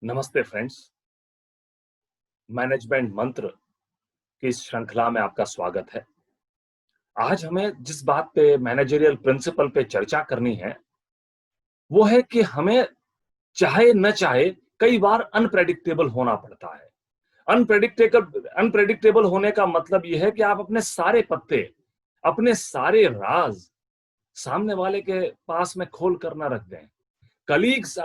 नमस्ते friends. Management मंत्र की इस श्रृंखला में आपका स्वागत है। आज हमें जिस बात पे मैनेजरियल प्रिंसिपल पे चर्चा करनी है, वो है कि हमें चाहे न चाहे कई बार अनप्रेडिक्टेबल होना पड़ता है। अनप्रेडिक्टेबल होने का मतलब ये है कि आप अपने सारे पत्ते, अपने सारे राज सामने वाले के पास में खोल कर ना रख दें। Colleagues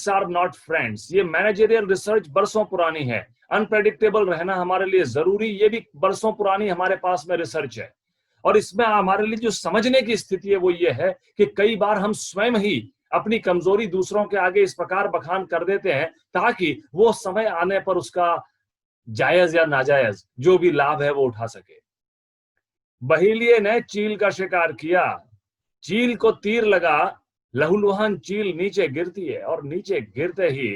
are not friends. ये मैनेजरियल रिसर्च बरसों पुरानी है। अनप्रेडिक्टेबल रहना हमारे लिए जरूरी, ये भी बरसों पुरानी हमारे पास में रिसर्च है। और इसमें हमारे लिए जो समझने की स्थिति है वो ये है कि कई बार हम स्वयं ही अपनी कमजोरी दूसरों के आगे इस प्रकार बखान कर देते हैं ताकि वो समय आने पर उसका जायज या नाजायज जो भी लाभ है वो उठा सके। बहेलिये ने चील का शिकार किया, चील को तीर लगा, लहूलुहान चील नीचे गिरती है और नीचे गिरते ही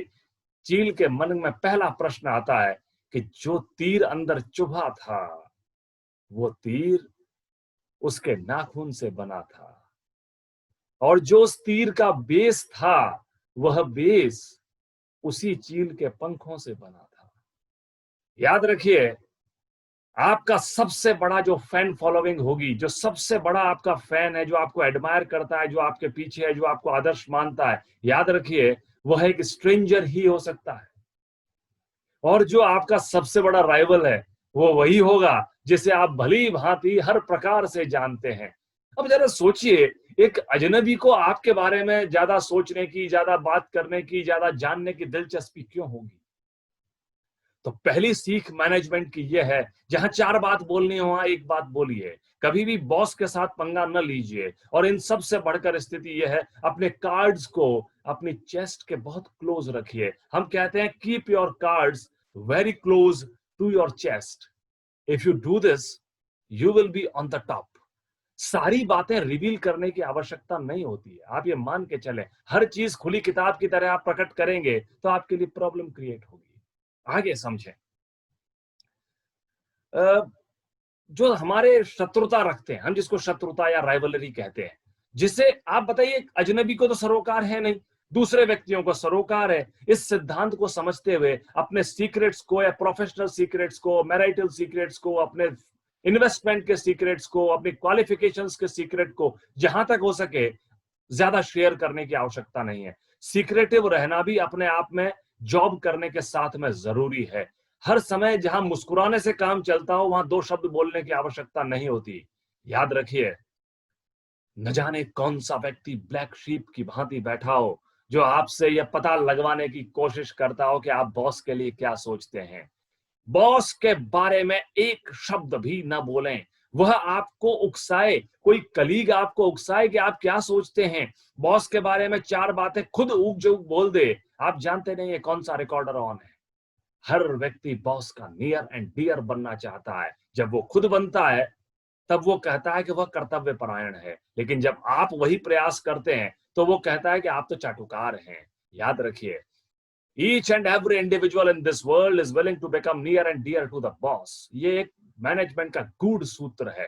चील के मन में पहला प्रश्न आता है कि जो तीर अंदर चुभा था वो तीर उसके नाखून से बना था और जो उस तीर का बेस था वह बेस उसी चील के पंखों से बना था। याद रखिए, आपका सबसे बड़ा जो फैन फॉलोइंग होगी, जो सबसे बड़ा आपका फैन है, जो आपको एडमायर करता है, जो आपके पीछे है, जो आपको आदर्श मानता है, याद रखिए वह एक स्ट्रेंजर ही हो सकता है। और जो आपका सबसे बड़ा राइवल है वो वही होगा जिसे आप भली भांति हर प्रकार से जानते हैं। अब जरा सोचिए, एक अजनबी को आपके बारे में ज्यादा सोचने की, ज्यादा बात करने की, ज्यादा जानने की दिलचस्पी क्यों होगी? तो पहली सीख मैनेजमेंट की यह है, जहां चार बात बोलनी हो वहां एक बात बोलिए। कभी भी बॉस के साथ पंगा न लीजिए। और इन सब से बढ़कर स्थिति यह है, अपने कार्ड्स को अपनी चेस्ट के बहुत क्लोज रखिए। हम कहते हैं keep your cards very close to your chest. If you do this you will be on the top. सारी बातें रिवील करने की आवश्यकता नहीं होती है। आप ये मान के चलें, हर चीज खुली किताब की तरह आप प्रकट करेंगे तो आपके लिए प्रॉब्लम क्रिएट होगी। आगे समझें। जो हमारे शत्रुता रखते हैं, हम जिसको शत्रुता या राइवलरी कहते हैं, जिसे आप बताइए, अजनबी को तो सरोकार है नहीं, दूसरे व्यक्तियों को सरोकार है। इस सिद्धांत को समझते हुए अपने सीक्रेट्स को या प्रोफेशनल सीक्रेट्स को, मैरिटल सीक्रेट्स को, अपने इन्वेस्टमेंट के सीक्रेट्स को, अपनी क्वालिफिकेशंस के सीक्रेट को जहां तक हो सके ज्यादा शेयर करने की आवश्यकता नहीं है। सीक्रेटिव रहना भी अपने आप में जॉब करने के साथ में जरूरी है। हर समय जहां मुस्कुराने से काम चलता हो वहां दो शब्द बोलने की आवश्यकता नहीं होती। याद रखिए, न जाने कौन सा व्यक्ति ब्लैक शीप की भांति बैठा हो जो आपसे यह पता लगवाने की कोशिश करता हो कि आप बॉस के लिए क्या सोचते हैं। बॉस के बारे में एक शब्द भी ना बोलें। वह आपको उकसाए, कोई कलीग आपको उकसाए कि आप क्या सोचते हैं, बॉस के बारे में चार बातें खुद उग जो बोल दे, आप जानते नहीं है कौन सा रिकॉर्डर ऑन है। हर व्यक्ति बॉस का नियर एंड डियर बनना चाहता है। जब वो खुद बनता है तब वो कहता है कि वह कर्तव्य परायण है, लेकिन जब आप वही प्रयास करते हैं तो वो कहता है कि आप तो चाटुकार हैं। याद रखिए, each and every individual in this world is willing to become near and dear to the boss. ये एक मैनेजमेंट का गूढ़ सूत्र है।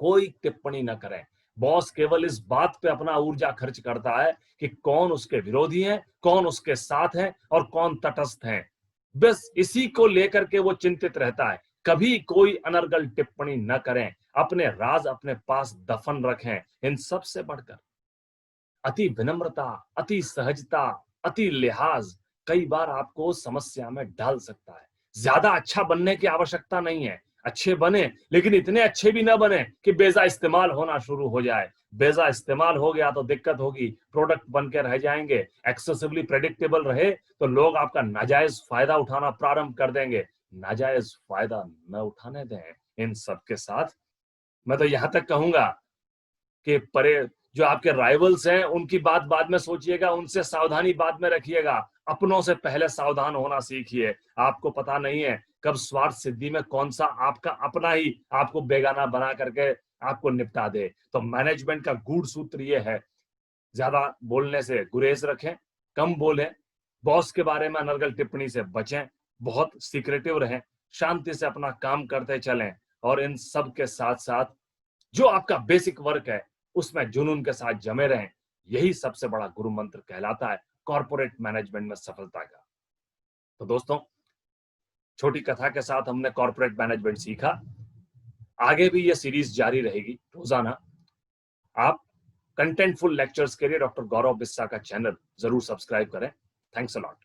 कोई टिप्पणी न करें। बॉस केवल इस बात पे अपना ऊर्जा खर्च करता है कि कौन उसके विरोधी हैं, कौन उसके साथ हैं और कौन तटस्थ हैं। बस इसी को लेकर के वो चिंतित रहता है। कभी कोई अनर्गल टिप्पणी न करें। अपने राज अपने पास दफन रखें। इन सब से बढ़कर अति विनम्रता, अति सहजता, अति लिहाज कई बार आपको समस्या में डाल सकता है। ज्यादा अच्छा बनने की आवश्यकता नहीं है। अच्छे बने, लेकिन इतने अच्छे भी ना बने कि बेजा इस्तेमाल होना शुरू हो जाए। बेजा इस्तेमाल हो गया तो दिक्कत होगी, प्रोडक्ट बन के रह जाएंगे। एक्सेसिवली प्रेडिक्टेबल रहे तो लोग आपका नाजायज फायदा उठाना प्रारंभ कर देंगे। नाजायज फायदा न उठाने दें। इन सब के साथ मैं तो यहां तक कहूंगा कि परे जो आपके राइवल्स हैं उनकी बात बाद में सोचिएगा, उनसे सावधानी बाद में रखिएगा। अपनों से पहले सावधान होना सीखिए। आपको पता नहीं है कब स्वार्थ सिद्धि में कौन सा आपका अपना ही आपको बेगाना बना करके आपको निपटा दे। तो मैनेजमेंट का गूढ़ सूत्र ये है, ज्यादा बोलने से गुरेज रखें, कम बोलें, बॉस के बारे में अनर्गल टिप्पणी से बचें, बहुत सीक्रेटिव रहें, शांति से अपना काम करते चलें। और इन सब के साथ साथ जो आपका बेसिक वर्क है उसमें जुनून के साथ जमे रहें। यही सबसे बड़ा गुरु मंत्र कहलाता है। कॉर्पोरेट मैनेजमेंट में सफलता का। तो दोस्तों, छोटी कथा के साथ हमने कॉर्पोरेट मैनेजमेंट सीखा। आगे भी ये सीरीज जारी रहेगी रोजाना। आप कंटेंटफुल लेक्चर्स के लिए डॉक्टर गौरव बिस्सा का चैनल जरूर सब्सक्राइब करें। Thanks a lot.